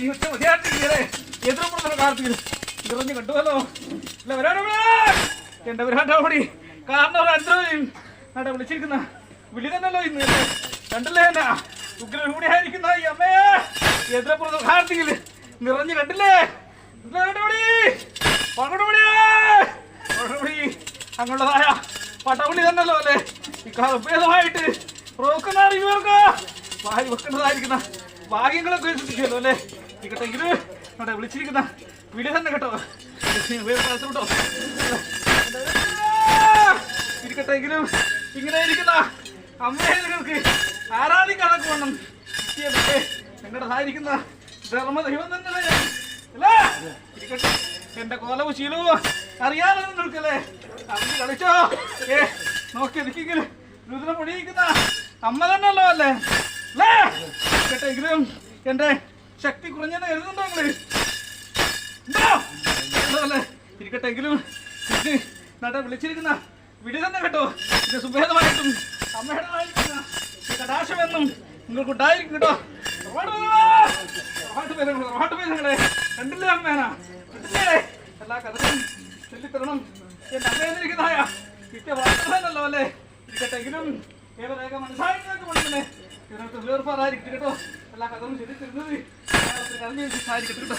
ഈ ഒറ്റ മതിയാട്ടില്ലേ എതിർപ്പുറത്തുള്ള കാർത്തികൾ നിറഞ്ഞു കണ്ടുവല്ലോ അല്ല വരാനവിടെ എന്റെ വരാട്ടോടി കാരണം ഒരു അന്തരം അവിടെ വിളിച്ചിരിക്കുന്ന വിളി തന്നെയല്ലോ ഇന്ന് കണ്ടില്ലേ എന്നാ ഉഗ്രൻ കൂടിയായിരിക്കുന്ന ഈ അമ്മയെ എതിർപ്പുറത്തുള്ള കാർത്തികൾ നിറഞ്ഞു കണ്ടില്ലേ അങ്ങുള്ളതായ പട്ടവിളി തന്നല്ലോ അല്ലേ ഇക്കാലഭേദമായിട്ട് റോക്കനാറിയവർക്ക് വാരി വെക്കേണ്ടതായിരിക്കുന്ന ഭാഗ്യങ്ങളൊക്കെ ശ്രദ്ധിക്കുമല്ലോ അല്ലേ ഇക്കട്ടെങ്കിലും അവിടെ വിളിച്ചിരിക്കുന്ന വിളി തന്നെ കേട്ടോ കേട്ടോ ഇരിക്കട്ടെങ്കിലും ഇങ്ങനെ ഇരിക്കുന്ന അമ്മയെ നിങ്ങൾക്ക് ആരാധിക്കാനൊക്കെ വേണം ഞങ്ങളുടേതായിരിക്കുന്ന ധർമ്മ ദൈവം തന്നെ അല്ലേ ഇരിക്കട്ടെ എന്റെ കോലവും ശീലവും അറിയാതെ നിൽക്കല്ലേ അമ്മ കളിച്ചോ നോക്കി നിൽക്കെങ്കിൽ രുദ്ര പൊടിയിക്കുന്ന അമ്മ തന്നെയല്ലോ അല്ലേ അല്ലേ ഇരിക്കട്ടെ എങ്കിലും എന്റെ ശക്തി കുറഞ്ഞെന്ന് കരുതുന്നുണ്ടോ നിങ്ങള് അല്ലേ ഇരിക്കട്ടെ എങ്കിലും നട വിളിച്ചിരിക്കുന്ന വിടി തന്നെ കേട്ടോ ഇത് സുഭേദമായിട്ടും അമ്മയുടേതായിരിക്കുന്ന കടാശമെന്നും നിങ്ങൾക്കുണ്ടായിരിക്കും കേട്ടോ കണ്ടില്ലേ അമ്മേനാ എല്ലാ കഥകളും ചൊല്ലിത്തരണം എന്റെ അമ്മയെന്നിരിക്കുന്നതായ കിട്ടിയ വാർത്തല്ലോ അല്ലേ ഇരിക്കട്ടെങ്കിലും ഏവരേഖ മനസ്സായിട്ട് കൊണ്ടില്ലേ ഇതിനകത്ത് വേർപാടായിരിക്കും കേട്ടോ എല്ലാ കഥകളും ചൊല്ലിത്തരുന്നത് കരഞ്ഞു കേട്ടോ